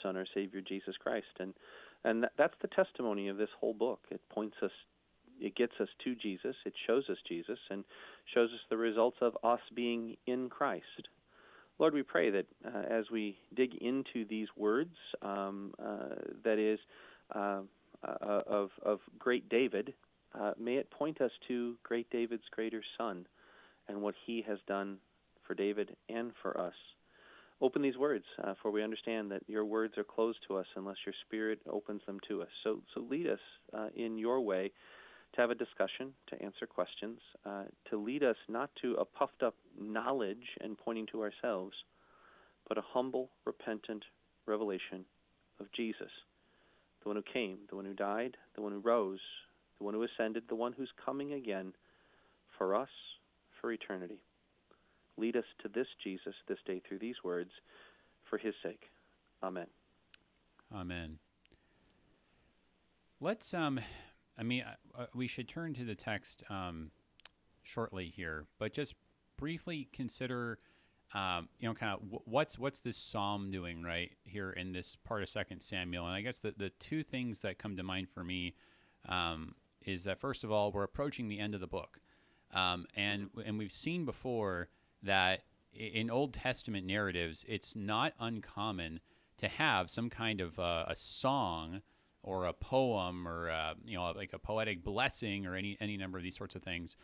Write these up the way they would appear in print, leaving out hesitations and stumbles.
Son, our Savior, Jesus Christ. And that's the testimony of this whole book. It points us, it gets us to Jesus, it shows us Jesus, and shows us the results of us being in Christ. Lord, we pray that as we dig into these words, that is, of great David, may it point us to great David's greater Son and what he has done for David and for us. Open these words, for we understand that your words are closed to us unless your Spirit opens them to us. So lead us in your way to have a discussion, to answer questions, to lead us not to a puffed-up knowledge and pointing to ourselves, but a humble, repentant revelation of Jesus, the one who came, the one who died, the one who rose, the one who ascended, the one who's coming again for us, for eternity. Lead us to this Jesus this day through these words, for his sake. Amen. Amen. Let's, we should turn to the text shortly here, but just briefly consider, kind of what's this psalm doing right here in this part of 2 Samuel? And I guess the two things that come to mind for me is that, first of all, we're approaching the end of the book. And we've seen before that in Old Testament narratives, it's not uncommon to have some kind of a song or a poem or like a poetic blessing or any number of these sorts of things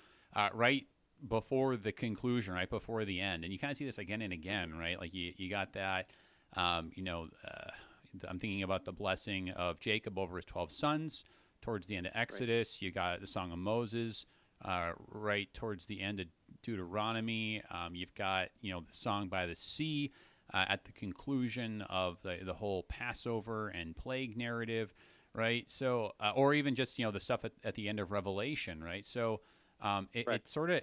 right before the conclusion, right before the end. And you kind of see this again and again, right? Like you got that, I'm thinking about the blessing of Jacob over his 12 sons towards the end of Exodus. Right. You got the Song of Moses right towards the end of Deuteronomy. You've got, the song by the sea at the conclusion of the whole Passover and plague narrative, right? So, or even just, the stuff at the end of Revelation, right? So it's sort of,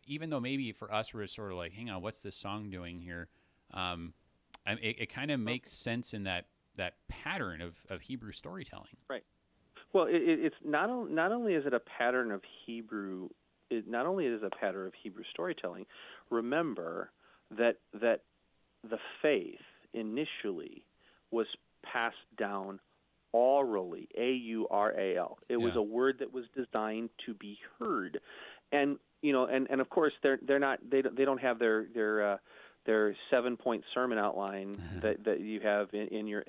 even though maybe for us we're sort of like, hang on, what's this song doing here? It kind of makes sense in that pattern of Hebrew storytelling. Right. Well, it's not only is it a pattern of Hebrew, not only is it a pattern of Hebrew storytelling. Remember that the faith initially was passed down orally, A-U-R-A-L. It was a word that was designed to be heard, and and of course they don't have their 7-point sermon outline that you have in your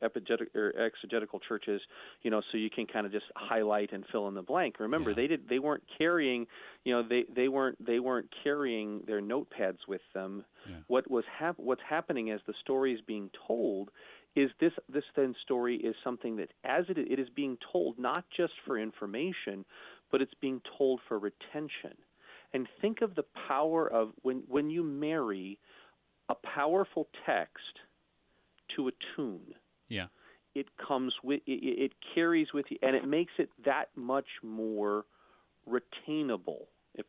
exegetical churches, so you can kind of just highlight and fill in the blank. Remember, they weren't carrying, they weren't carrying their notepads with them. Yeah. What's happening as the story is being told is this then story is something that as it is being told not just for information, but it's being told for retention. And think of the power of when you marry a powerful text to a tune. Yeah, it comes with it carries with you, and it makes it that much more retainable. It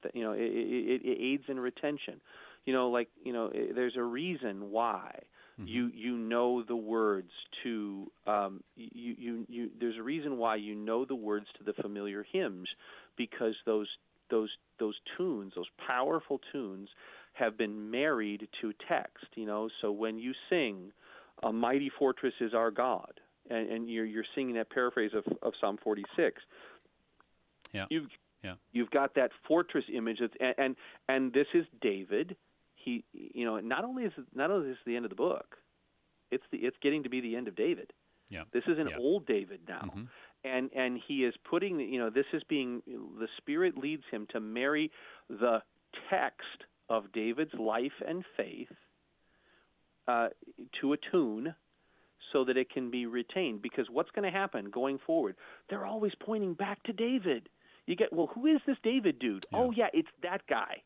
aids in retention. There's a reason why you know the words to There's a reason why you know the words to the familiar hymns, because those tunes, those powerful tunes, have been married to text. So when you sing, "A mighty fortress is our God," and you're singing that paraphrase of Psalm 46, you've got that fortress image. And this is David. He, not only is this the end of the book, it's getting to be the end of David. Yeah. This is an old David now. Mm-hmm. And he is putting, this is being, the Spirit leads him to marry the text of David's life and faith to a tune so that it can be retained. Because what's going to happen going forward? They're always pointing back to David. You get, well, who is this David dude? Yeah. Oh, yeah, it's that guy.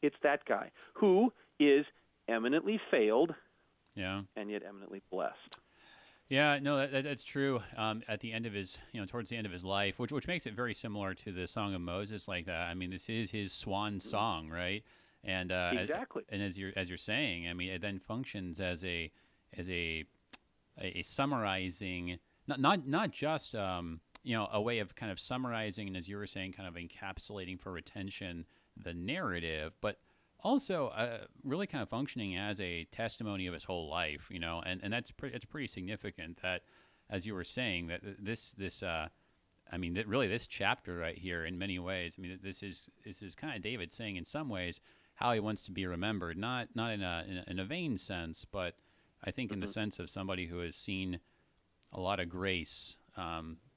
It's that guy who is eminently failed and yet eminently blessed. Yeah, no, that's true. At the end of his, towards the end of his life, which makes it very similar to the Song of Moses, like that. I mean, this is his swan song, right? And exactly. And as you're saying, I mean, it then functions as a summarizing, not just a way of kind of summarizing, and as you were saying, kind of encapsulating for retention the narrative, but Also, really kind of functioning as a testimony of his whole life, and it's pretty significant that, as you were saying, that really this chapter right here, in many ways, this is kind of David saying in some ways how he wants to be remembered, not in a vain sense, but I think in the sense of somebody who has seen a lot of grace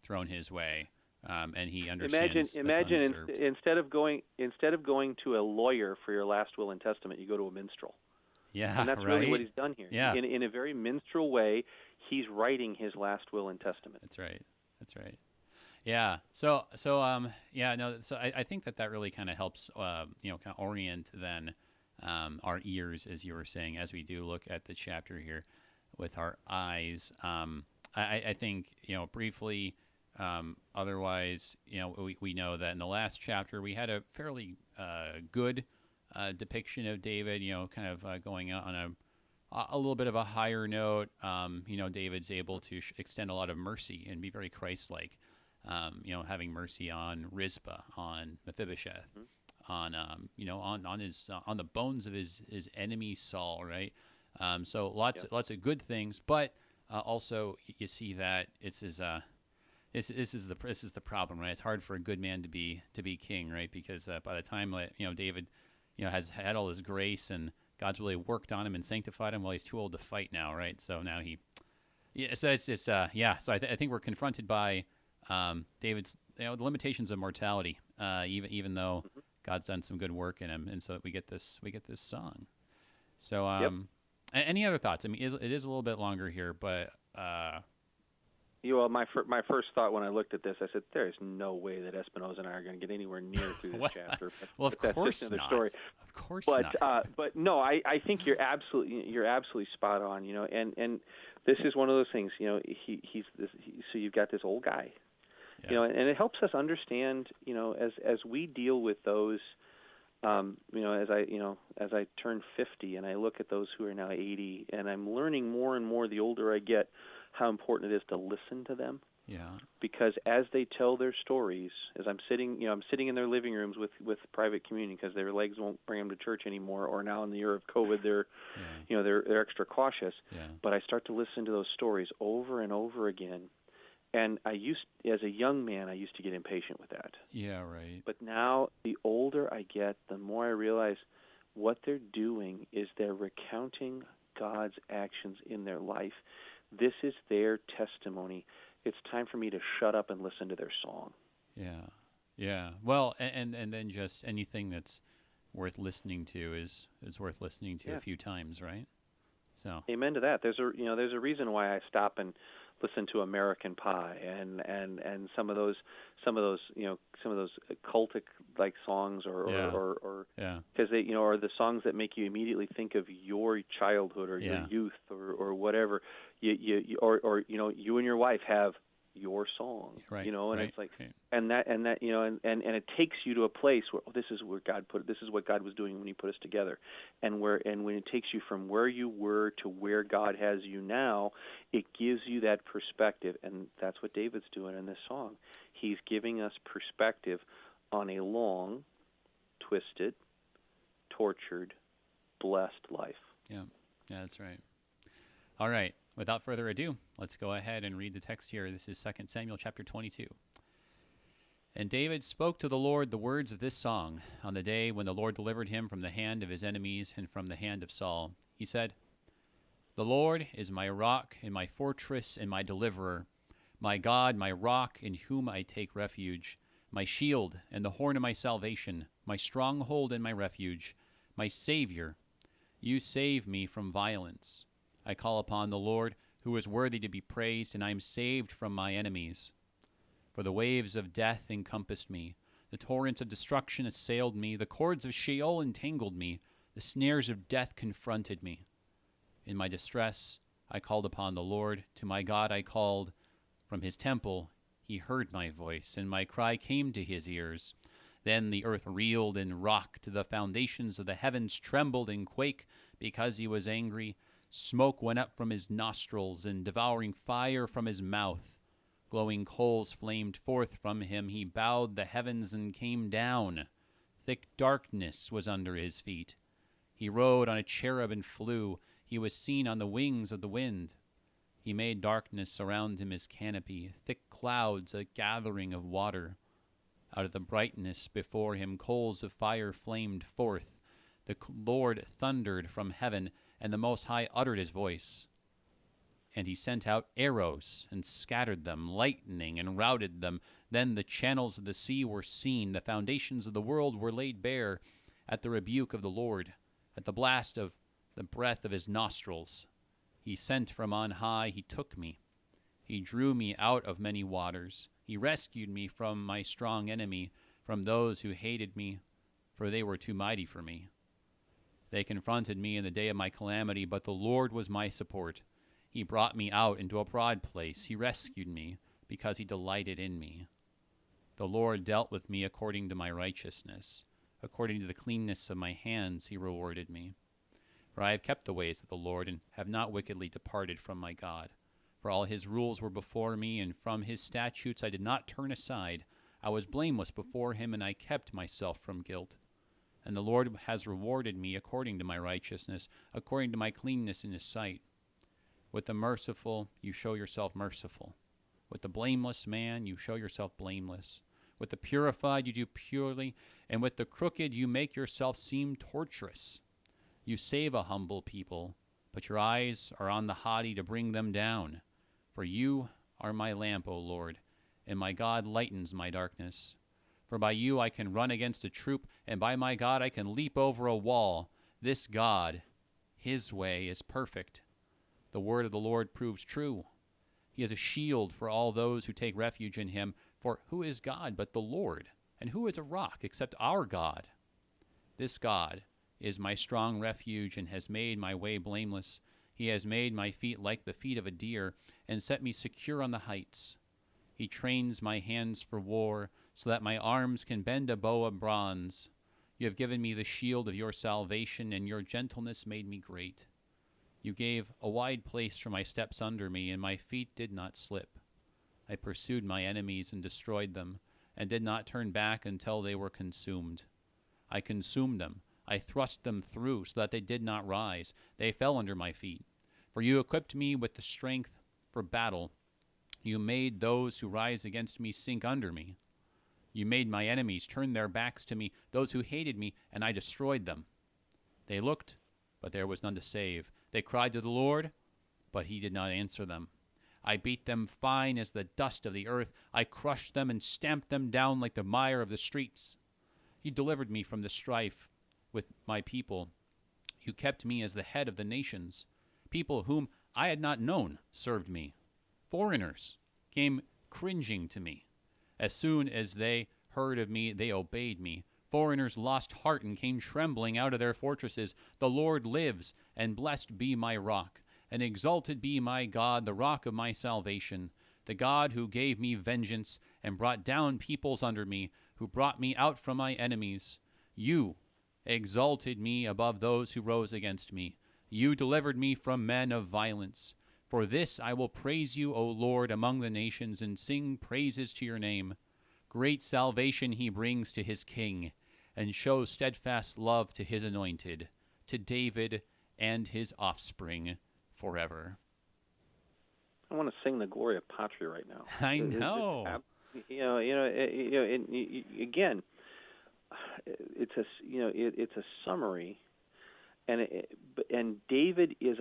thrown his way. And he understands. Imagine instead of going to a lawyer for your last will and testament, you go to a minstrel. Yeah, and that's really what he's done here. Yeah. In a very minstrel way, he's writing his last will and testament. That's right. Yeah. So I think that really kind of helps, kind of orient then our ears, as you were saying, as we do look at the chapter here with our eyes. I think briefly. Otherwise, we know that in the last chapter we had a fairly good depiction of David, kind of going on a little bit of a higher note. David's able to extend a lot of mercy and be very Christ-like, having mercy on Rizpah, on Mephibosheth, on the bones of his enemy Saul, right? So lots of good things, but also you see that This is the problem, right? It's hard for a good man to be king, right? Because by the time David, has had all his grace and God's really worked on him and sanctified him, well, he's too old to fight now, right? So now So it's just So I think we're confronted by David's the limitations of mortality, even though God's done some good work in him, and so we get this song. So any other thoughts? It is a little bit longer here, but. My first thought when I looked at this, I said, "There is no way that Espinosa and I are going to get anywhere near through this chapter." Well, of course not. Story. Of course not. But no, I think you're absolutely spot on. And this is one of those things. So you've got this old guy, and it helps us understand. As we deal with those. As I turn 50 and I look at those who are now 80, and I'm learning more and more the older I get how important it is to listen to them. Yeah. Because as they tell their stories, as I'm sitting in their living rooms with private communion because their legs won't bring them to church anymore, or now in the year of COVID they're extra cautious. Yeah. But I start to listen to those stories over and over again. And as a young man, I used to get impatient with that. Yeah, right. But now, the older I get, the more I realize what they're doing is they're recounting God's actions in their life. This is their testimony. It's time for me to shut up and listen to their song. Yeah. Well, and then just anything that's worth listening to is worth listening to a few times, right? So. Amen to that. There's a reason why I stop and listen to American Pie and some of those cultic like songs or because they are the songs that make you immediately think of your childhood or your youth or whatever you and your wife have your song, right, and it's like and it takes you to a place where this is what God was doing when He put us together, and when it takes you from where you were to where God has you now, it gives you that perspective, and that's what David's doing in this song. He's giving us perspective on a long, twisted, tortured, blessed life. Yeah, that's right. All right. Without further ado, let's go ahead and read the text here. This is 2 Samuel chapter 22. And David spoke to the Lord the words of this song on the day when the Lord delivered him from the hand of his enemies and from the hand of Saul. He said, "The Lord is my rock and my fortress and my deliverer, my God, my rock in whom I take refuge, my shield and the horn of my salvation, my stronghold and my refuge, my Savior. You save me from violence. I call upon the Lord, who is worthy to be praised, and I am saved from my enemies. For the waves of death encompassed me, the torrents of destruction assailed me, the cords of Sheol entangled me, the snares of death confronted me. In my distress I called upon the Lord, to my God I called. From his temple he heard my voice, and my cry came to his ears. Then the earth reeled and rocked, the foundations of the heavens trembled and quaked, because he was angry. Smoke went up from his nostrils, and devouring fire from his mouth. Glowing coals flamed forth from him. He bowed the heavens and came down. Thick darkness was under his feet. He rode on a cherub and flew. He was seen on the wings of the wind. He made darkness around him his canopy, thick clouds, a gathering of water. Out of the brightness before him coals of fire flamed forth. The Lord thundered from heaven, and the Most High uttered his voice. And he sent out arrows and scattered them, lightning and routed them. Then the channels of the sea were seen, the foundations of the world were laid bare at the rebuke of the Lord, at the blast of the breath of his nostrils. He sent from on high, he took me. He drew me out of many waters. He rescued me from my strong enemy, from those who hated me, for they were too mighty for me. They confronted me in the day of my calamity, but the Lord was my support. He brought me out into a broad place. He rescued me because he delighted in me. The Lord dealt with me according to my righteousness. According to the cleanness of my hands, he rewarded me. For I have kept the ways of the Lord and have not wickedly departed from my God. For all his rules were before me, and from his statutes I did not turn aside. I was blameless before him, and I kept myself from guilt. And the Lord has rewarded me according to my righteousness, according to my cleanness in his sight. With the merciful, you show yourself merciful. With the blameless man, you show yourself blameless. With the purified, you do purely. And with the crooked, you make yourself seem tortuous. You save a humble people, but your eyes are on the haughty to bring them down. For you are my lamp, O Lord, and my God lightens my darkness. For by you I can run against a troop, and by my God I can leap over a wall. This God, his way is perfect. The word of the Lord proves true. He is a shield for all those who take refuge in him. For who is God but the Lord? And who is a rock except our God? This God is my strong refuge and has made my way blameless. He has made my feet like the feet of a deer and set me secure on the heights. He trains my hands for war so that my arms can bend a bow of bronze. You have given me the shield of your salvation, and your gentleness made me great. You gave a wide place for my steps under me, and my feet did not slip. I pursued my enemies and destroyed them, and did not turn back until they were consumed. I consumed them. I thrust them through so that they did not rise. They fell under my feet. For you equipped me with the strength for battle. You made those who rise against me sink under me. You made my enemies turn their backs to me, those who hated me, and I destroyed them. They looked, but there was none to save. They cried to the Lord, but he did not answer them. I beat them fine as the dust of the earth. I crushed them and stamped them down like the mire of the streets. You delivered me from the strife with my people. You kept me as the head of the nations. People whom I had not known served me. Foreigners came cringing to me. As soon as they heard of me, they obeyed me. Foreigners lost heart and came trembling out of their fortresses. The Lord lives, and blessed be my rock, and exalted be my God, the rock of my salvation, the God who gave me vengeance and brought down peoples under me, who brought me out from my enemies. You exalted me above those who rose against me. You delivered me from men of violence. For this I will praise you, O Lord, among the nations, and sing praises to your name. Great salvation he brings to his king, and shows steadfast love to his anointed, to David and his offspring forever. I want to sing the Gloria Patri right now. I know. Again, it's a summary, and David is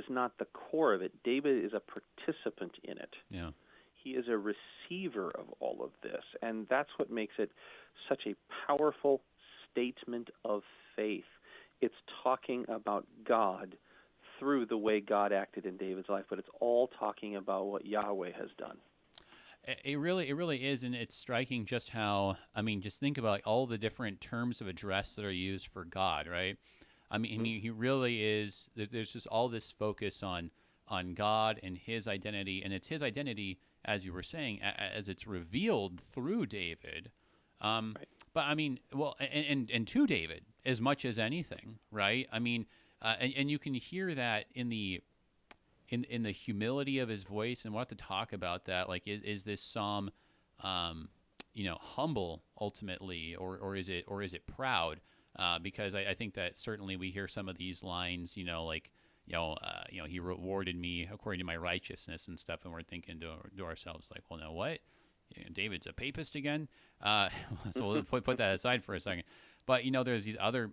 not the core of it. David is a participant in it. Yeah. He is a receiver of all of this, and that's what makes it such a powerful statement of faith. It's talking about God through the way God acted in David's life, but it's all talking about what Yahweh has done. It really is, and it's striking just how, just think about all the different terms of address that are used for God, right? He really is, there's just all this focus on God and his identity, and it's his identity, as you were saying, as it's revealed through David. Right. But and to David as much as anything, right? And you can hear that in the humility of his voice, and we'll have to talk about that. Like, is this psalm, humble ultimately, or is it proud? because I think that certainly we hear some of these lines, like, he rewarded me according to my righteousness and stuff, and we're thinking to ourselves like, well, no, what? David's a papist again? So we'll put that aside for a second. But, there's these other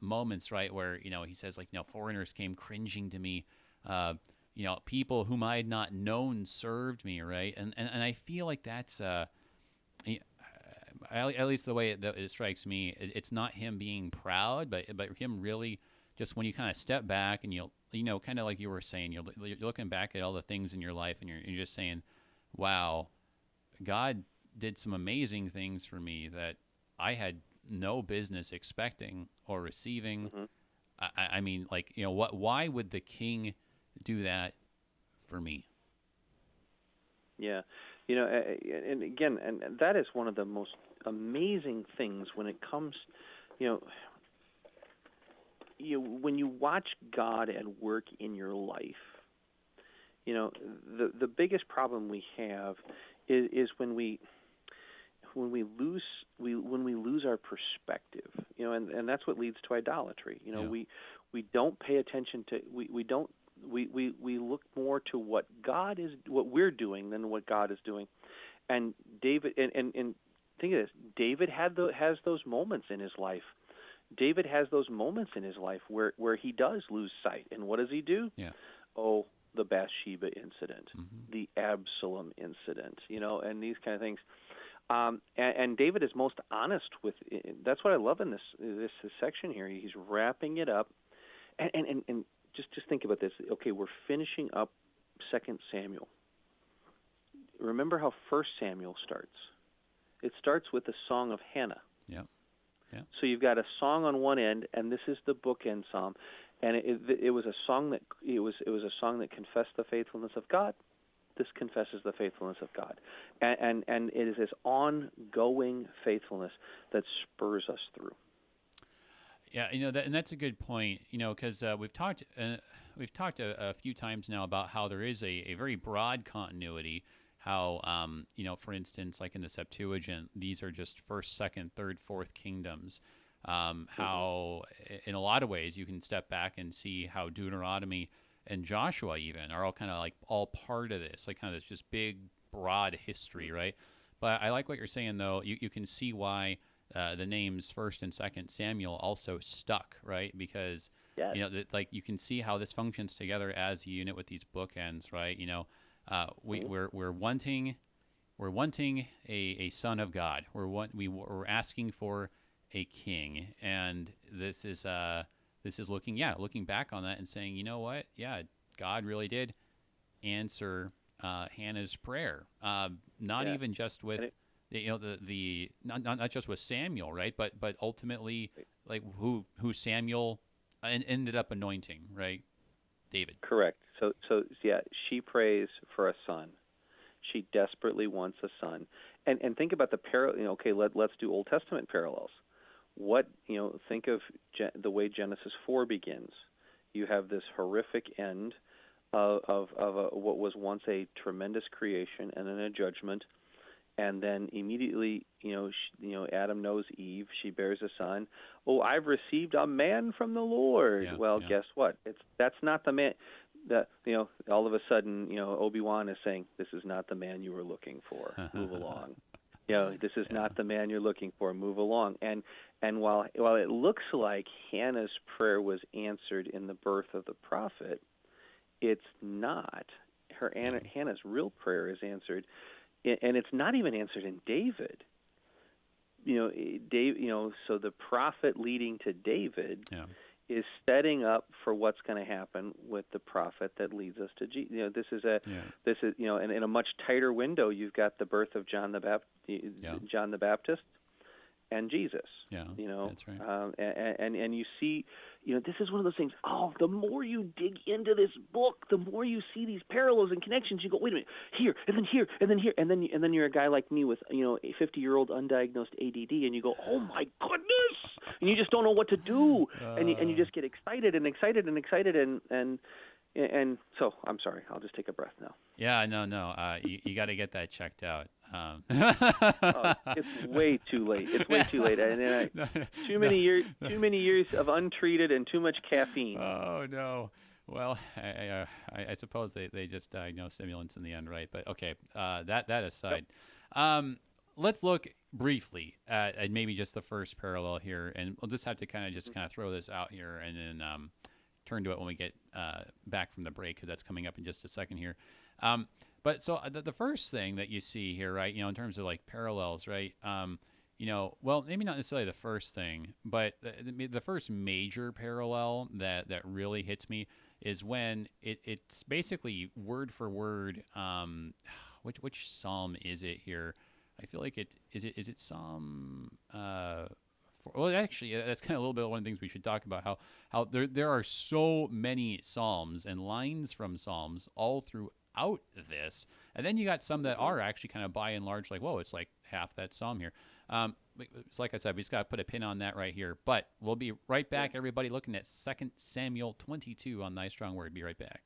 moments, right, where, he says, like, foreigners came cringing to me. People whom I had not known served me, right? And I feel like that's, at least the way it strikes me, it's not him being proud, but him really just when you kind of step back and kind of like you were saying, you're looking back at all the things in your life and you're just saying, wow, God did some amazing things for me that I had no business expecting or receiving. Mm-hmm. I mean, like, why would the king do that for me? Yeah. And again, and that is one of the most amazing things when it comes, when you watch God at work in your life, the biggest problem we have is when we lose our perspective, and that's what leads to idolatry. We don't pay attention to we look more to what we're doing than what God is doing. And David and think of this, David has those moments in his life. David has those moments in his life where he does lose sight. And what does he do? Yeah. Oh, the Bathsheba incident, mm-hmm. the Absalom incident, and these kind of things. And David is most honest with. That's what I love in this section here. He's wrapping it up, and just think about this. Okay, we're finishing up 2 Samuel. Remember how 1 Samuel starts. It starts with the song of Hannah. Yeah. Yeah. So you've got a song on one end, and this is the bookend psalm, and it was a song that confessed the faithfulness of God. This confesses the faithfulness of God, and it is this ongoing faithfulness that spurs us through. Yeah, and that's a good point. Because we've talked a few times now about how there is a very broad continuity. How, for instance, like in the Septuagint, these are just first, second, third, fourth kingdoms. How, in a lot of ways, you can step back and see how Deuteronomy and Joshua even are all kind of like all part of this, like kind of this just big, broad history, right? But I like what you're saying, though. You can see why the names 1 and 2 Samuel also stuck, right? Because, yes. Like you can see how this functions together as a unit with these bookends, right? We're wanting a son of God. We're asking for a king, and this is looking back on that and saying, you know what? Yeah, God really did answer Hannah's prayer. Not even just with not just with Samuel, right? But ultimately, like who Samuel ended up anointing, right? David. Correct. So yeah, she prays for a son. She desperately wants a son. And think about the parallel. Okay, let's do Old Testament parallels. Think of the way Genesis 4 begins. You have this horrific end of what was once a tremendous creation and then a judgment, and then immediately, Adam knows Eve. She bears a son. Oh, I've received a man from the Lord. Yeah, Guess what? That's not the man. All of a sudden, Obi-Wan is saying, "This is not the man you were looking for. Move along." This is not the man you're looking for. Move along. And while it looks like Hannah's prayer was answered in the birth of the prophet, it's not. Hannah's real prayer is answered, and it's not even answered in David. So the prophet leading to David is setting up for what's going to happen with the prophet that leads us to Jesus. This is and in a much tighter window, you've got the birth of John the Baptist and Jesus. Yeah, that's right. And you see, this is one of those things. Oh, the more you dig into this book, the more you see these parallels and connections. You go, wait a minute, here, and then here, and then here, and then you're a guy like me with a 50-year-old undiagnosed ADD, and you go, oh my goodness, and you just don't know what to do, and you just get excited and excited and excited, and And so, I'm sorry. I'll just take a breath now. Yeah, no. You got to get that checked out. It's way too late. It's way too late. And too many years of untreated and too much caffeine. Oh no. Well, I suppose they just diagnosed stimulants in the end, right? But okay, that aside, let's look briefly at maybe just the first parallel here, and we'll just have to kind of throw this out here, and then turn to it when we get back from the break, because that's coming up in just a second here. But so the first thing that you see here, right, in terms of like parallels, right, well, maybe not necessarily the first thing, but the first major parallel that really hits me is when it's basically word for word. Which psalm is it here? I feel like is it Psalm. Well, actually, that's kind of a little bit of one of the things we should talk about. How there are so many psalms and lines from psalms all throughout this, and then you got some that are actually kind of by and large like, whoa, it's like half that psalm here. It's like I said, we just got to put a pin on that right here. But we'll be right back, everybody, looking at 2 Samuel 22 on Thy Strong Word. Be right back.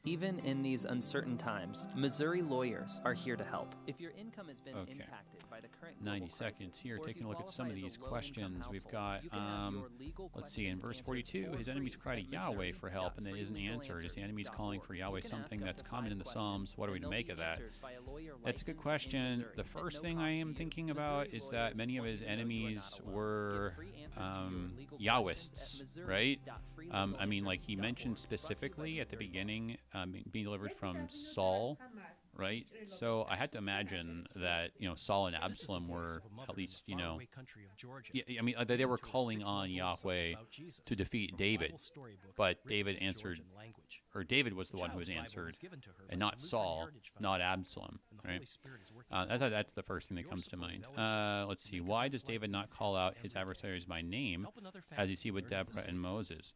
Even in these uncertain times, Missouri lawyers are here to help. If your income has been impacted by the current 90 seconds here, taking a look at some of these questions. We've got, let's see, in verse 42, his enemies cry to Yahweh for help, and it isn't answered. Is the enemies calling for Yahweh something that's common in the Psalms? What are we to make of that? That's a good question. The first thing I am thinking about is that many of his enemies were Yahwists, right? I mean, like he mentioned specifically at the beginning, being delivered from Saul, right? So I had to imagine that, Saul and Absalom were at least, I mean, they were calling on Yahweh to defeat David, but David answered, or David was the one who was answered, and not Saul, not Absalom, right? That's the first thing that comes to mind. Let's see. Why does David not call out his adversaries by name, as you see with Deborah and Moses?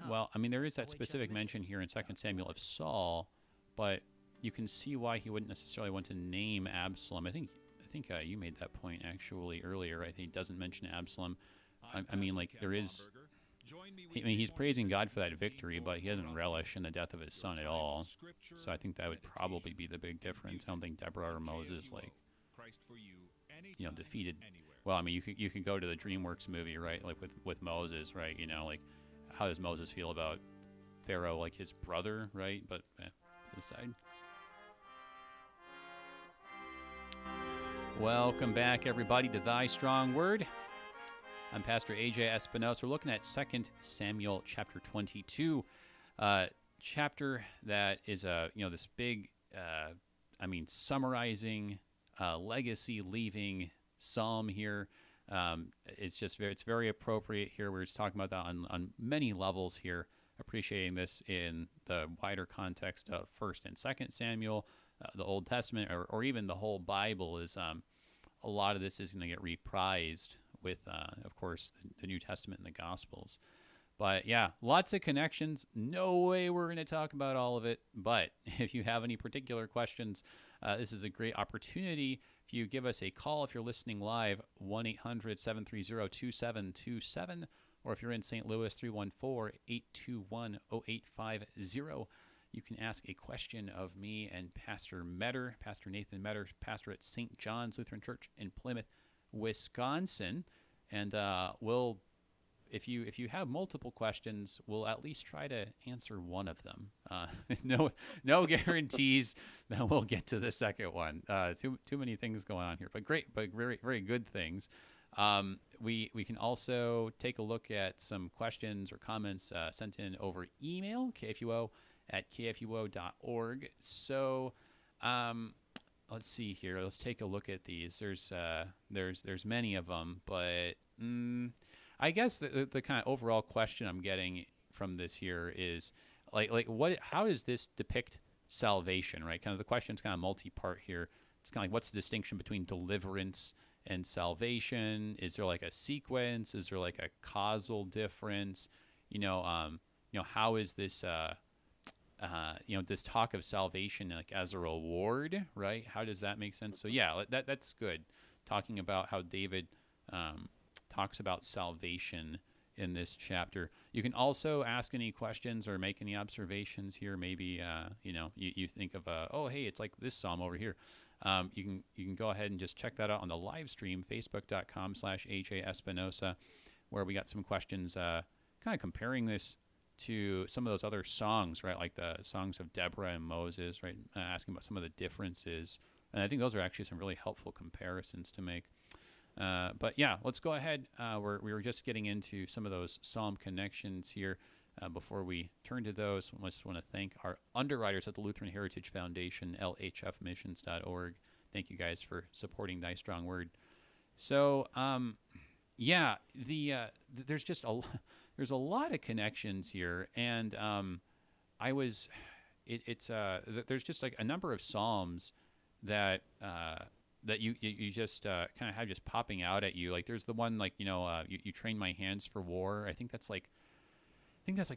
Well, I mean, there is that specific mention here in 2 Samuel of Saul, but you can see why he wouldn't necessarily want to name Absalom. I think you made that point actually earlier. I think he doesn't mention Absalom. I mean, like there is. I mean, he's praising God for that victory, but he doesn't relish in the death of his son at all. So I think that would probably be the big difference. I don't think Deborah or Moses defeated. Well, I mean, you could go to the DreamWorks movie, right? Like with Moses, right? Like how does Moses feel about Pharaoh, like his brother, right? But to the side. Welcome back, everybody, to Thy Strong Word. I'm Pastor A.J. Espinosa. We're looking at 2 Samuel chapter 22, chapter that is this big, summarizing, legacy-leaving psalm here. It's very appropriate here. We're just talking about that on many levels here, appreciating this in the wider context of 1 and 2 Samuel, the Old Testament, or even the whole Bible. Is a lot of this is going to get reprised with, of course, the New Testament and the Gospels. But yeah, lots of connections. No way we're going to talk about all of it. But if you have any particular questions, this is a great opportunity. If you give us a call, if you're listening live, 1-800-730-2727, or if you're in St. Louis, 314-821-0850. You can ask a question of me and Pastor Metter, Pastor Nathan Metter, pastor at St. John's Lutheran Church in Plymouth, Wisconsin. And if you have multiple questions, we'll at least try to answer one of them. No guarantees that we'll get to the second one. Too many things going on here, but very, very good things. We can also take a look at some questions or comments sent in over email, KFUO@kfuo.org. So let's see here. Let's take a look at these. There's many of them, but I guess the kind of overall question I'm getting from this here is, like what? How does this depict salvation? Right. Kind of the question's kind of multi-part here. It's kind of like, what's the distinction between deliverance and salvation? Is there like a sequence? Is there like a causal difference? How is this? This talk of salvation like as a reward, right? How does that make sense? So yeah, that's good. Talking about how David talks about salvation in this chapter. You can also ask any questions or make any observations here. Maybe you think of hey, it's like this psalm over here. You can go ahead and just check that out on the live stream, facebook.com/AJ Espinosa, where we got some questions, kind of comparing this to some of those other songs, right? Like the songs of Deborah and Moses, right? Asking about some of the differences. And I think those are actually some really helpful comparisons to make. But yeah, let's go ahead. We were just getting into some of those psalm connections here. Before we turn to those, I just want to thank our underwriters at the Lutheran Heritage Foundation, lhfmissions.org. Thank you guys for supporting Thy Strong Word. So, there's just there's a lot of connections here, and there's just like a number of psalms that you just kind of have just popping out at you. Like there's the one like you train my hands for war. I think that's like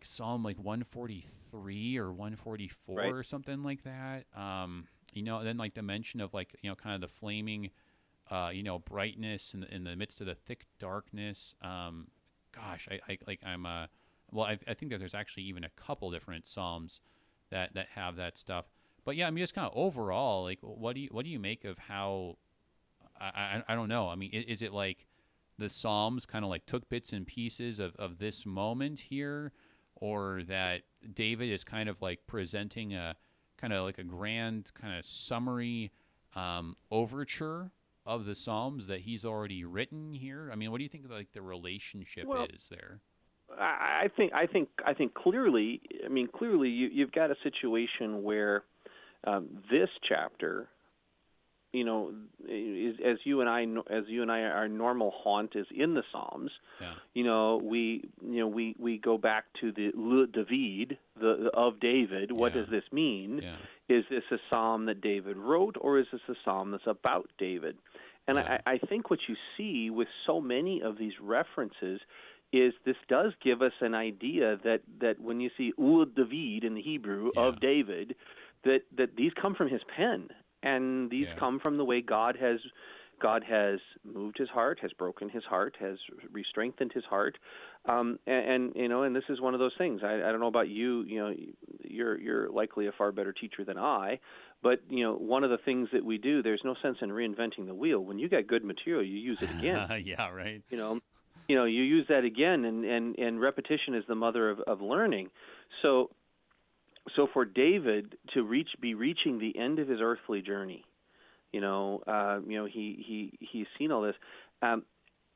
Psalm like 143 or 144 or something like that. Then like the mention of like kind of the flaming brightness in the midst of the thick darkness. I think that there's actually even a couple different psalms that have that stuff. But yeah, I mean, just kind of overall, like, what do you make of how? I don't know. I mean, is it like the psalms kind of like took bits and pieces of this moment here, or that David is kind of like presenting a kind of like a grand kind of summary overture of the Psalms that he's already written here? I mean, what do you think like the relationship is there? I think clearly. I mean, clearly you've got a situation where this chapter, is, as you and I, our normal haunt is in the Psalms. Yeah. We go back to the David, of David. What does this mean? Yeah. Is this a psalm that David wrote, or is this a psalm that's about David? And I think what you see with so many of these references is this does give us an idea that when you see David in the Hebrew of David, that these come from his pen, and these come from the way God has moved his heart, has broken his heart, has re-strengthened his heart, and this is one of those things. I don't know about you. You're likely a far better teacher than I, but one of the things that we do, there's no sense in reinventing the wheel. When you got good material, you use it again. Yeah, right. You use that again, and repetition is the mother of learning. So for David to be reaching the end of his earthly journey, he's seen all this.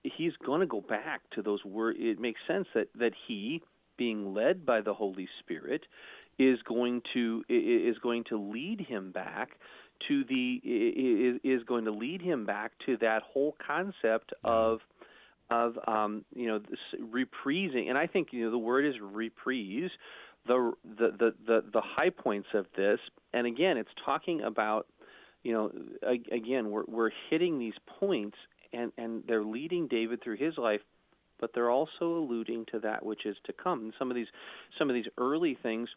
He's going to go back to those words. It makes sense that he, being led by the Holy Spirit, is going to lead him back to that whole concept of this reprising. And I think the word is reprise. The high points of this, and again, it's talking about, again, we're hitting these points, and they're leading David through his life, but they're also alluding to that which is to come. And some of these early things,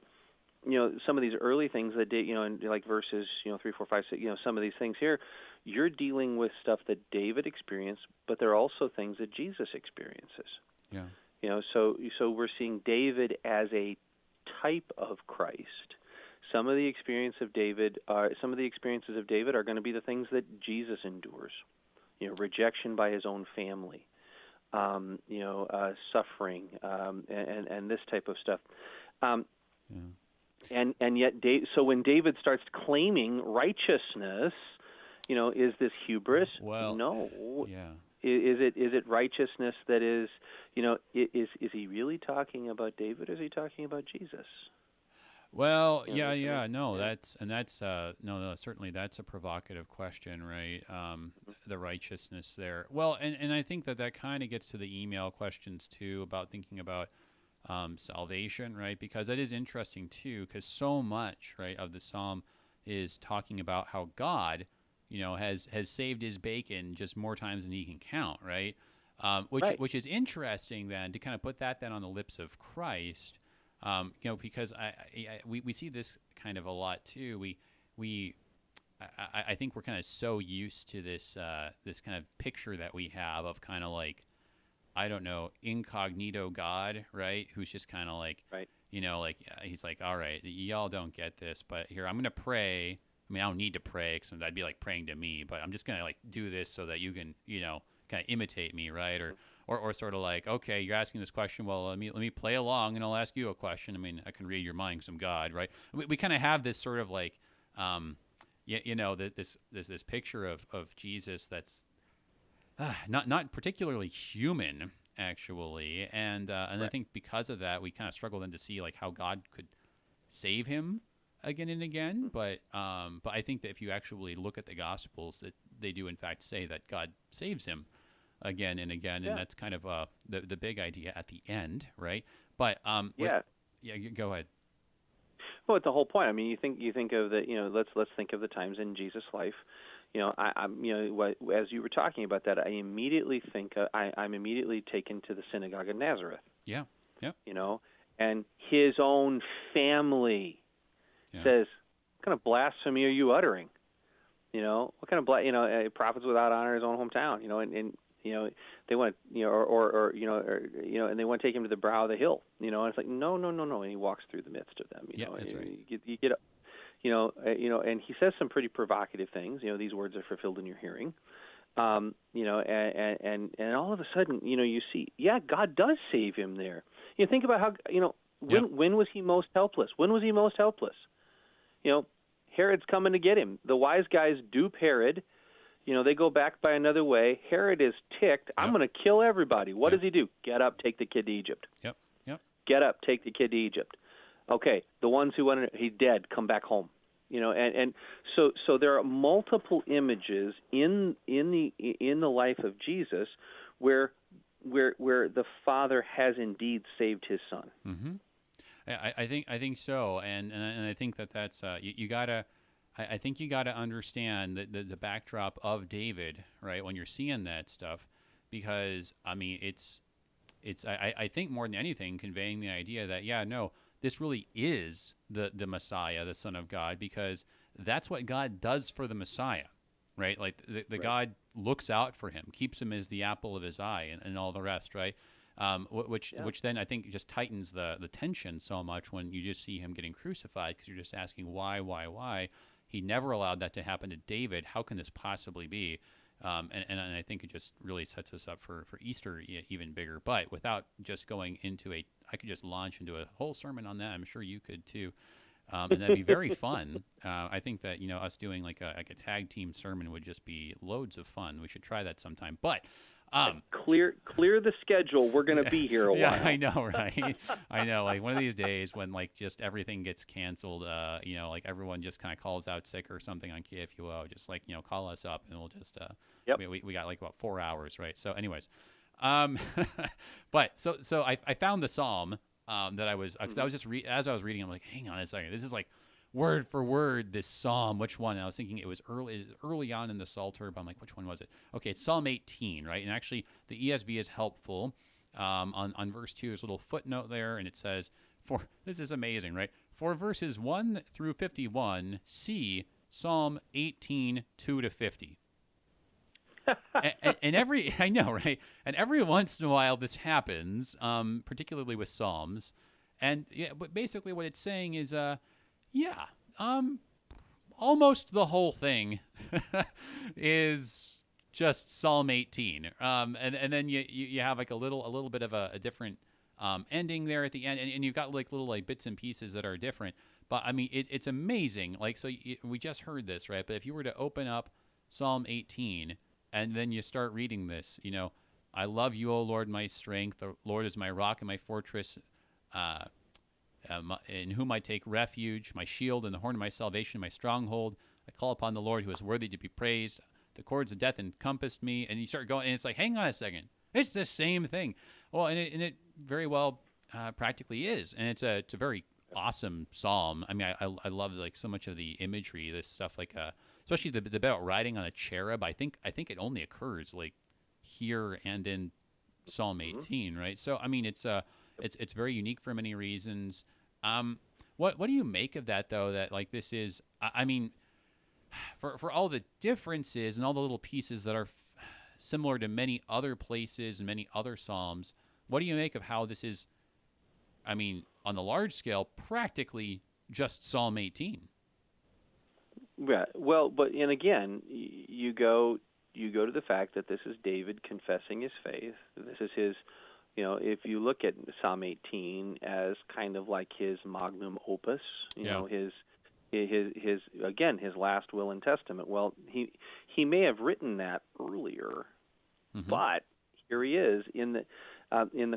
that like verses 3, 4, 5, 6, some of these things here, you're dealing with stuff that David experienced, but they're also things that Jesus experiences. Yeah. So we're seeing David as a type of Christ. Some of the experiences of David are going to be the things that Jesus endures. Rejection by his own family, suffering, and this type of stuff. And yet, so when David starts claiming righteousness, is this hubris? Well, no. Yeah. Is it righteousness that is, is he really talking about David, or is he talking about Jesus? Well, certainly that's a provocative question, right? The righteousness there. Well, and I think that kind of gets to the email questions too, about thinking about salvation, right? Because that is interesting too, because so much, right, of the psalm is talking about how God, has saved his bacon just more times than he can count, right? Which is interesting then to kind of put that then on the lips of Christ, because we see this kind of a lot too. I think we're kind of so used to this this kind of picture that we have of kind of like, I don't know, incognito God, right? Who's just kind of like, he's like, all right, y'all don't get this, but here, I'm going to pray. I mean, I don't need to pray because that'd be like praying to me, but I'm just going to like do this so that you can, kind of imitate me, right? Or sort of like, okay, you're asking this question. Well, let me play along and I'll ask you a question. I mean, I can read your mind because I'm God, right? We kind of have this sort of like, this picture of Jesus that's not particularly human, actually, and I think because of that, we kind of struggle then to see like how God could save him again and again. But I think that if you actually look at the Gospels, that they do in fact say that God saves him again and again, and that's kind of the big idea at the end, right? But go ahead. Well, it's the whole point. I mean, you think of the let's think of the times in Jesus' life. As you were talking about that, I immediately think I'm immediately taken to the synagogue of Nazareth. Yeah. And his own family says, "What kind of blasphemy are you uttering? What kind of prophets without honor his own hometown? And they want and they want to take him to the brow of the hill. And it's like no, and he walks through the midst of them. That's right. You get and he says some pretty provocative things. These words are fulfilled in your hearing. And all of a sudden, you see, God does save him there. Think about how, when was he most helpless? When was he most helpless? Herod's coming to get him. The wise guys dupe Herod. They go back by another way. Herod is ticked. I'm going to kill everybody. What does he do? Get up, take the kid to Egypt. Yep. Get up, take the kid to Egypt. Okay, the ones who wanted, he's dead. Come back home. And so there are multiple images in the life of Jesus where the Father has indeed saved his Son. Mm-hmm. I think so, and I think that's you gotta. I think you got to understand the backdrop of David, right? When you're seeing that stuff, because I mean, I think more than anything, conveying the idea that this really is the Messiah, the Son of God, because that's what God does for the Messiah, right? Like the God looks out for him, keeps him as the apple of his eye, and all the rest, right? Which then I think just tightens the tension so much when you just see him getting crucified, because you're just asking why. He never allowed that to happen to David. How can this possibly be? And I think it just really sets us up for Easter even bigger. But without just going into I could just launch into a whole sermon on that. I'm sure you could too. And that'd be very fun. I think that, us doing like a tag team sermon would just be loads of fun. We should try that sometime. But clear the schedule. We're going to be here a while. Yeah, I know, right? I know. Like one of these days when like just everything gets canceled, like everyone just kind of calls out sick or something on KFUO, just like, call us up and we'll just, we got like about 4 hours, right? So anyways, but so I found the Psalm that I was, cause I was just as I was reading, I'm like, hang on a second. This is like word for word, this Psalm. Which one? And I was thinking it was early on in the Psalter, but I'm like, which one was it? Okay, it's Psalm 18, right? And actually, the ESV is helpful. On verse 2, there's a little footnote there, and it says, this is amazing, right? For verses 1 through 51, see Psalm 18, 2-50. and I know, right? And every once in a while this happens, particularly with Psalms. And but basically what it's saying is, almost the whole thing is just Psalm 18. And then you have like a little bit of a different ending there at the end, and you've got like little like bits and pieces that are different. But I mean, it's amazing. Like, so we just heard this, right? But if you were to open up Psalm 18 and then you start reading this, I love you, O Lord, my strength. The Lord is my rock and my fortress, in whom I take refuge, my shield and the horn of my salvation, my stronghold. I call upon the Lord who is worthy to be praised. The cords of death encompassed me. And you start going, and it's like, hang on a second. It's the same thing. Well, and it very well practically is, and it's a very awesome psalm. I mean, I love like so much of the imagery, this stuff like especially the bit about riding on a cherub. I think it only occurs like here and in Psalm 18, right? So I mean, it's very unique for many reasons. What do you make of that though? That like this is, I mean, for all the differences and all the little pieces that are similar to many other places and many other psalms, what do you make of how this is? I mean, on the large scale, practically just Psalm 18. Yeah. Well, and again, you go to the fact that this is David confessing his faith. This is his, if you look at Psalm 18 as kind of like his magnum opus, his last will and testament. Well, he may have written that earlier, but here he is in the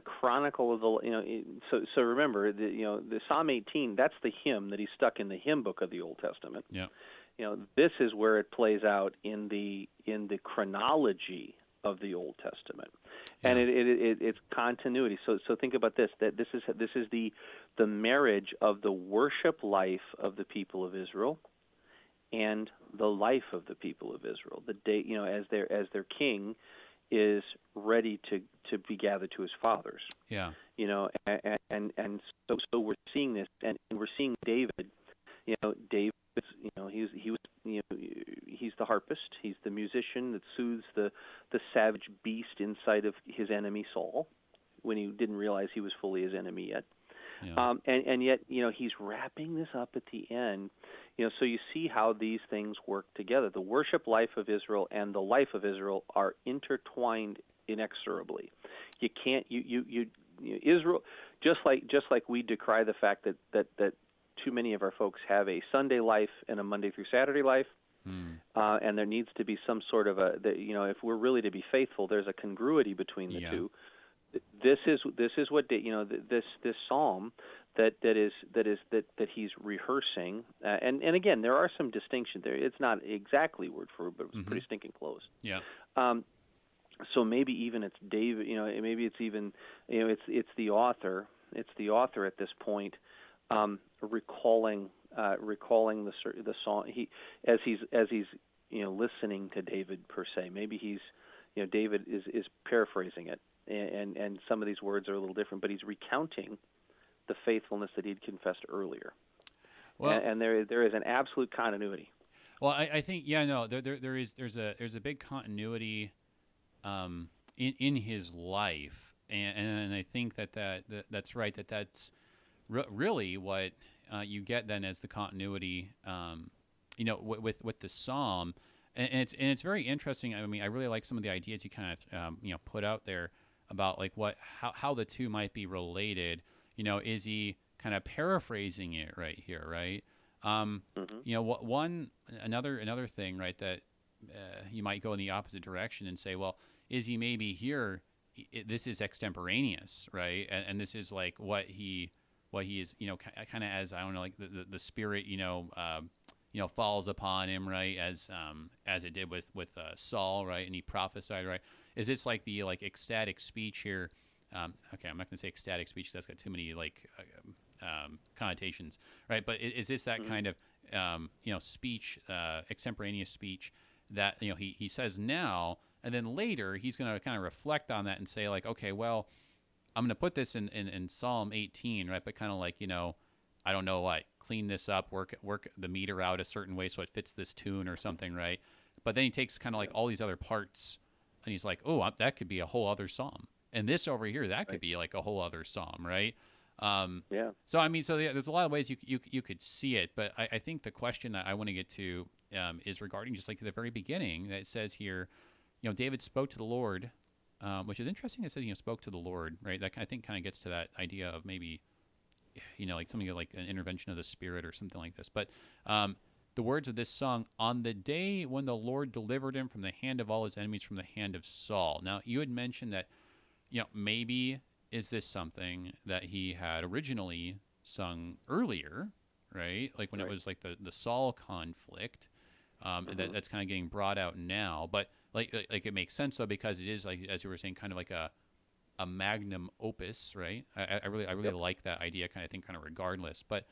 chronicle of the, so remember, the Psalm 18, that's the hymn that he stuck in the hymn book of the Old Testament. Yeah. This is where it plays out in the chronology of the Old Testament, and it's continuity. So think about this: that this is the marriage of the worship life of the people of Israel and the life of the people of Israel. The day, as their king is ready to be gathered to his fathers. Yeah. And so we're seeing this, and we're seeing David. David, he's the harpist. He's the musician that soothes the savage beast inside of his enemy Saul, when he didn't realize he was fully his enemy yet. Yeah. And yet, he's wrapping this up at the end. So you see how these things work together. The worship life of Israel and the life of Israel are intertwined inexorably. You can't Israel, just like we decry the fact that too many of our folks have a Sunday life and a Monday through Saturday life. And there needs to be some sort of if we're really to be faithful, there's a congruity between the two. This is what this psalm that he's rehearsing, and again there are some distinctions there. It's not exactly word for word, but it's pretty stinking close. Yeah. So maybe even it's David. Maybe it's even it's the author. It's the author at this point, recalling the song. As he's listening to David per se. Maybe he's David is paraphrasing it. And some of these words are a little different, but he's recounting the faithfulness that he'd confessed earlier. Well, and there is an absolute continuity. Well, I think there's a big continuity in his life, and I think that's right. That's really what you get then as the continuity, with the psalm, and it's very interesting. I mean, I really like some of the ideas you kind of put out there about like how the two might be related. Is he kind of paraphrasing it right here, right? Another thing, right, that you might go in the opposite direction and say, well, is he maybe here? This is extemporaneous, right? And this is like what he is, kind of as, I don't know, like the Spirit, falls upon him, right? As it did with Saul, right? And he prophesied, right? Is this like the ecstatic speech here? Okay, I'm not going to say ecstatic speech. That's got too many connotations, right? But is this that kind of speech, extemporaneous speech that he says now, and then later he's going to kind of reflect on that and say like, okay, well, I'm going to put this in Psalm 18, right? But kind of like I don't know what, clean this up, work the meter out a certain way so it fits this tune or something, right? But then he takes kind of like all these other parts, and he's like, oh, that could be a whole other psalm. And this over here, that could be like a whole other psalm, right? So I mean, there's a lot of ways you could see it, but I think the question that I want to get to is regarding just like the very beginning that it says here, David spoke to the Lord, which is interesting. It says spoke to the Lord, right? That I think kind of gets to that idea of maybe like something like an intervention of the Spirit or something like this. But the words of this song, on the day when the Lord delivered him from the hand of all his enemies, from the hand of Saul. Now, you had mentioned that, maybe is this something that he had originally sung earlier, right? Like when it was like the Saul conflict, that's kind of getting brought out now. But like it makes sense though, because it is like, as you were saying, kind of like a magnum opus, right? I really like that idea, kind of regardless. But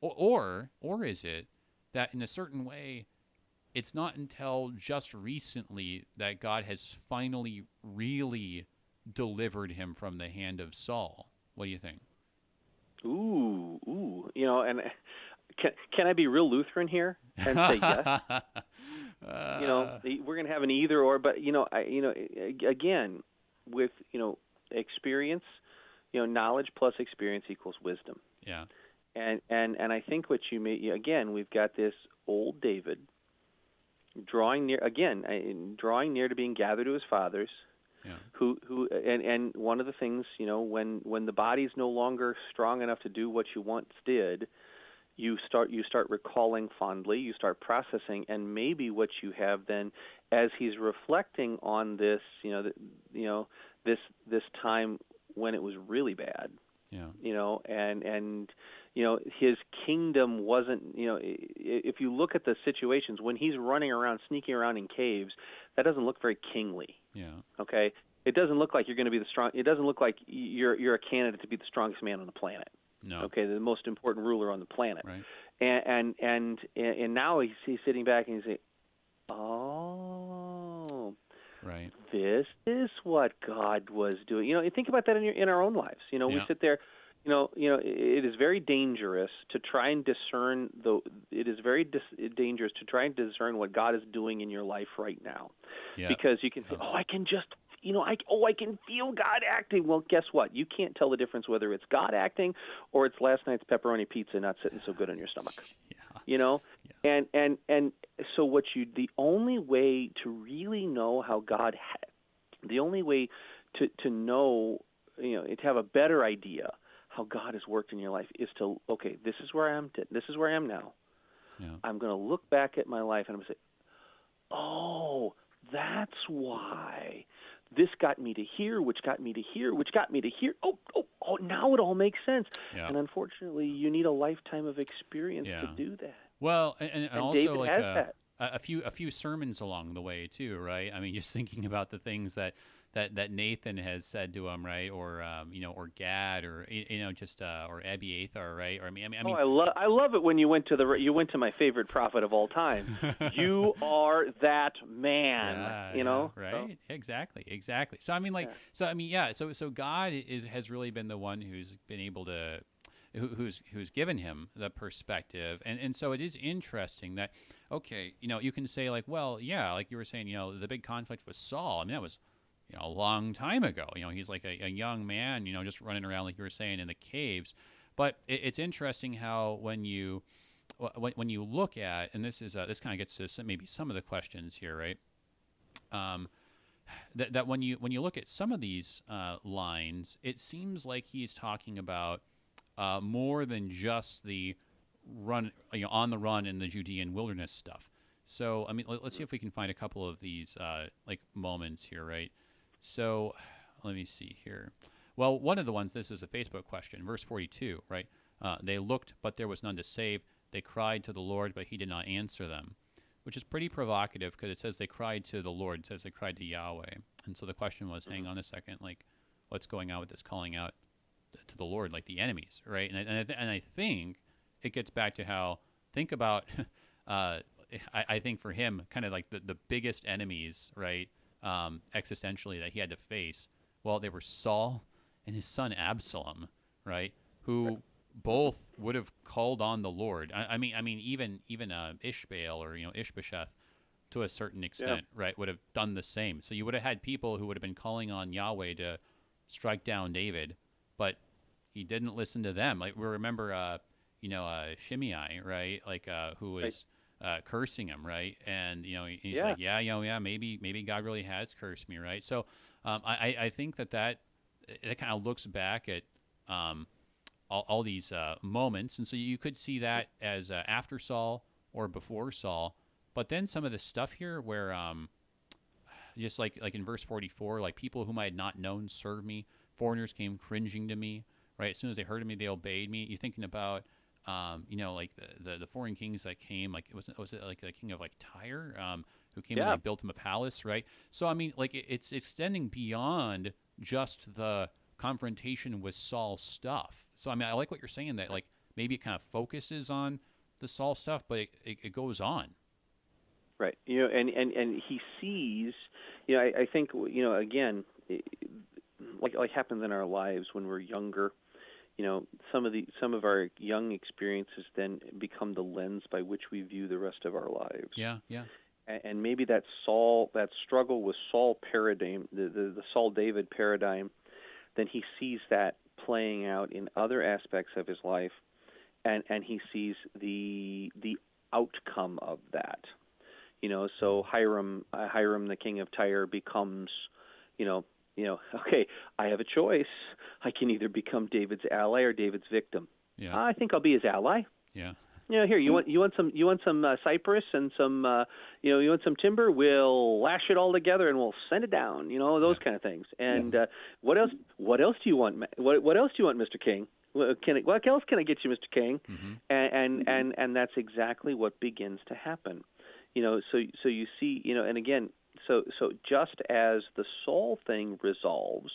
or is it that in a certain way, it's not until just recently that God has finally really delivered him from the hand of Saul? What do you think? Ooh, and can I be real Lutheran here and say yes? We're going to have an either or, but again, with experience, knowledge plus experience equals wisdom. Yeah. And I think what you may again, we've got this old David drawing near to being gathered to his fathers. Yeah. And one of the things, when the body's no longer strong enough to do what you once did, you start recalling fondly, you start processing, and maybe what you have then, as he's reflecting on this, this time when it was really bad. Yeah. And his kingdom wasn't, if you look at the situations when he's running around, sneaking around in caves, that doesn't look very kingly. Yeah. Okay. It doesn't look like you're going to be it doesn't look like you're a candidate to be the strongest man on the planet. No. Okay. The most important ruler on the planet. Right. And now he's sitting back and he's saying, oh, right. This is what God was doing. Think about that in our own lives. We sit there. It is very dangerous to try and discern. Dangerous to try and discern what God is doing in your life right now, because you can say, I can just, I can feel God acting. Well, guess what? You can't tell the difference whether it's God acting or it's last night's pepperoni pizza not sitting so good on your stomach. And so the only way to really know how God, the only way to know, to have a better idea how God has worked in your life is to, this is where I am. This is where I am now. Yeah. I'm going to look back at my life and I'm going to say, oh, that's why this got me to here, which got me to here, which got me to here. Oh, now it all makes sense. Yeah. And unfortunately, you need a lifetime of experience to do that. Well, and also David like has that. a few sermons along the way too, right? I mean, just thinking about the things that Nathan has said to him, right? Or or Gad, or or Abiathar, right? Or I mean. I love it when you went to my favorite prophet of all time. You are that man, right? So. Exactly. So I mean, So God has really been the one who's been able to. Who's given him the perspective, and so it is interesting that you can say like you were saying the big conflict with Saul. I mean that was a long time ago. He's like a young man just running around like you were saying in the caves. But it's interesting how when you look at, and this kind of gets to maybe some of the questions here, right? That when you look at some of these lines, it seems like he's talking about more than just the run, on the run in the Judean wilderness stuff. So, I mean, let's see if we can find a couple of these moments here, right? So, let me see here. Well, one of the ones, this is a Facebook question, verse 42, right? They looked, but there was none to save. They cried to the Lord, but he did not answer them, which is pretty provocative because it says they cried to the Lord. It says they cried to Yahweh. And so the question was, hang on a second, what's going on with this calling out to the Lord, like the enemies, right? And I think it gets back to how, think about, I think for him, kind of like the biggest enemies, right, existentially that he had to face, well, they were Saul and his son Absalom, right, who both would have called on the Lord. I mean, even Ishbaal or Ishbosheth, to a certain extent, right, would have done the same. So you would have had people who would have been calling on Yahweh to strike down David, but he didn't listen to them. Like we remember, Shimei, right? Who was cursing him, right? And he's like, maybe God really has cursed me, right? So I think that kind of looks back at all these moments, and so you could see that as after Saul or before Saul. But then some of the stuff here where just like in verse 44, like people whom I had not known served me. Foreigners came cringing to me, right? As soon as they heard of me, they obeyed me. You're thinking about, like the foreign kings that came, like was it like the king of like Tyre, who came and built him a palace, right? So I mean, like it's extending beyond just the confrontation with Saul's stuff. So, I mean, I like what you're saying, that like maybe it kind of focuses on the Saul stuff, but it goes on. Right. And he sees, I think, again, like happens in our lives when we're younger, some of our young experiences then become the lens by which we view the rest of our lives. Yeah. And maybe that struggle with Saul paradigm, the Saul David paradigm, then he sees that playing out in other aspects of his life, and he sees the outcome of that. So Hiram, the king of Tyre, becomes, okay, I have a choice. I can either become David's ally or David's victim. Yeah. I think I'll be his ally. Yeah. Here, you want some cypress and some you want some timber? We'll lash it all together and we'll send it down. Those kind of things. And what else do you want? What else do you want, Mr. King? What else can I get you, Mr. King? Mm-hmm. And that's exactly what begins to happen. So you see, and again, so just as the Saul thing resolves,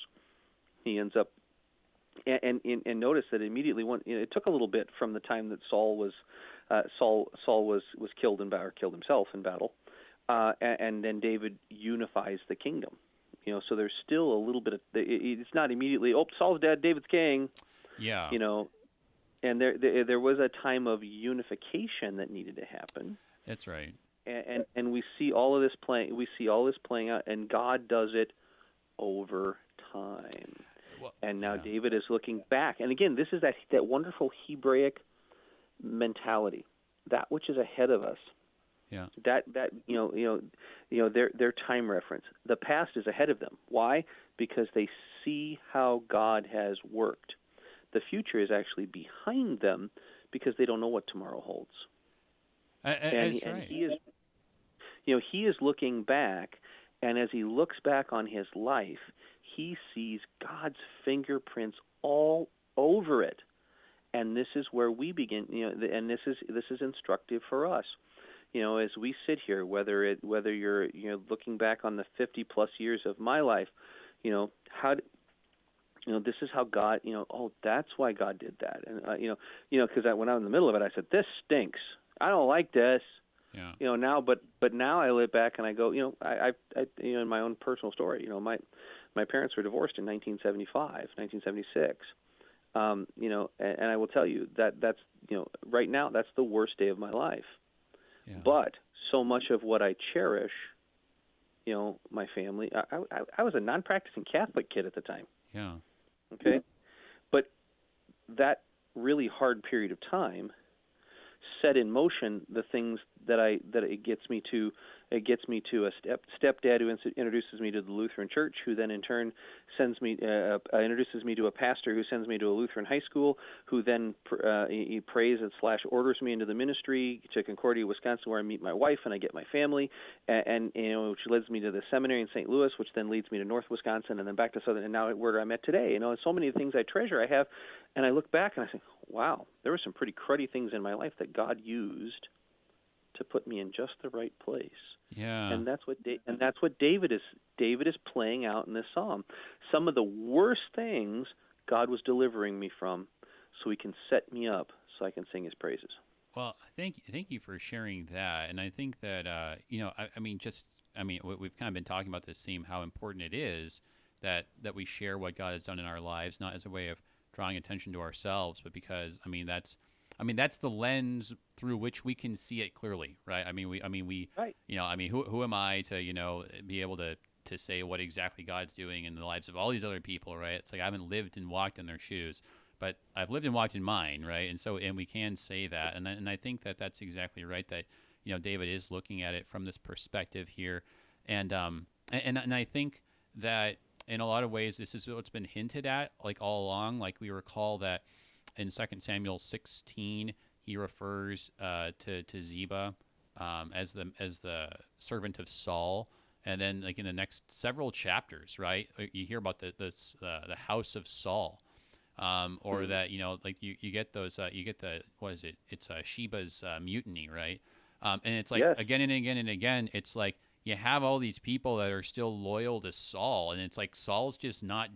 he ends up, and notice that immediately it took a little bit from the time that Saul was killed in battle, or killed himself in battle, and then David unifies the kingdom. So there's still a little bit of, it's not immediately, Saul's dead, David's king. Yeah. And there was a time of unification that needed to happen. That's right. And we see all of this playing. We see all this playing out, and God does it over time. Well, and now David is looking back, and again, this is that wonderful Hebraic mentality, that which is ahead of us. Yeah. That their time reference. The past is ahead of them. Why? Because they see how God has worked. The future is actually behind them because they don't know what tomorrow holds. That's right. And he is looking back, and as he looks back on his life, he sees God's fingerprints all over it. And this is where we begin, and this is instructive for us. As we sit here, whether you're looking back on the 50 plus years of my life, this is how God, that's why God did that. And because when I was in the middle of it, I said, this stinks. I don't like this. Yeah. Now, but now I look back and I go, I in my own personal story, my parents were divorced in 1975, 1976. And I will tell you that's right now that's the worst day of my life. Yeah. But so much of what I cherish, my family. I was a non-practicing Catholic kid at the time. Yeah. Okay. But that really hard period of time set in motion the things that it gets me to a stepdad who introduces me to the Lutheran Church, who then in turn introduces me to a pastor who sends me to a Lutheran high school, who then he prays and / orders me into the ministry to Concordia, Wisconsin, where I meet my wife and I get my family, and which leads me to the seminary in St. Louis, which then leads me to North Wisconsin, and then back to Southern, and now where I'm at today. So many things I treasure I have, and I look back and I say, wow, there were some pretty cruddy things in my life that God used to put me in just the right place. Yeah. And that's what David is playing out in this psalm. Some of the worst things God was delivering me from, so He can set me up so I can sing His praises. Well, thank you for sharing that. And I think that we've kind of been talking about this theme, how important it is that we share what God has done in our lives, not as a way of drawing attention to ourselves, but because that's the lens through which we can see it clearly, right? Right. Who am I to be able to say what exactly God's doing in the lives of all these other people, right? It's like I haven't lived and walked in their shoes, but I've lived and walked in mine, right? And we can say that, and I think that that's exactly right. That David is looking at it from this perspective here, and I think that in a lot of ways this is what's been hinted at like all along. Like we recall that in 2 Samuel 16, he refers to Ziba as the servant of Saul, and then like in the next several chapters, right, you hear about the house of Saul, or that like you get those you get the what is it? It's Sheba's mutiny, right? And it's like again and again and again, it's like you have all these people that are still loyal to Saul, and it's like Saul's just not.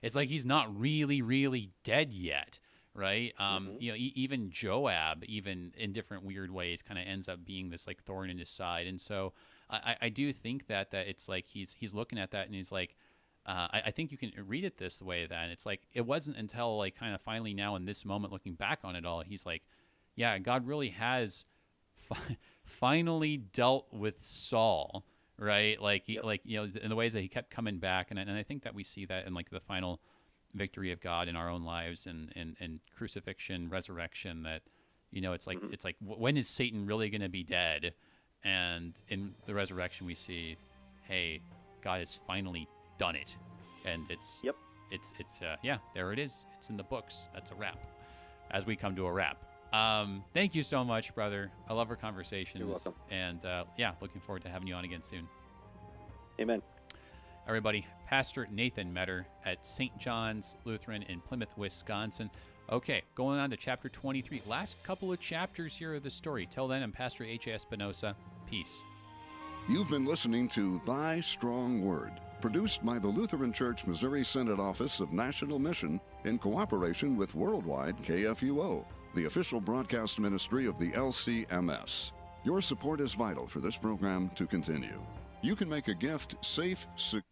It's like he's not really, really dead yet, right? You know, even Joab, even in different weird ways, kind of ends up being this like thorn in his side. And so I do think that it's like he's looking at that and he's like, I think you can read it this way. Then it's like it wasn't until like kind of finally now in this moment, looking back on it all, he's like, yeah, God really has finally dealt with Saul. Right, like he, like you know, in the ways that he kept coming back, and I think that we see that in like the final victory of God in our own lives, and crucifixion, resurrection. That you know, it's like when is Satan really going to be dead? And in the resurrection, we see, hey, God has finally done it, and it's there it is. It's in the books. That's a wrap. As we come to a wrap. Thank you so much, brother. I love our conversations. You're welcome. And looking forward to having you on again soon. Amen. Everybody, Pastor Nathan Metter at St. John's Lutheran in Plymouth, Wisconsin. Okay, going on to chapter 23. Last couple of chapters here of the story. Till then, I'm Pastor H.A. Espinosa. Peace. You've been listening to Thy Strong Word, produced by the Lutheran Church Missouri Synod Office of National Mission in cooperation with Worldwide KFUO, the official broadcast ministry of the LCMS. Your support is vital for this program to continue. You can make a gift safe, secure,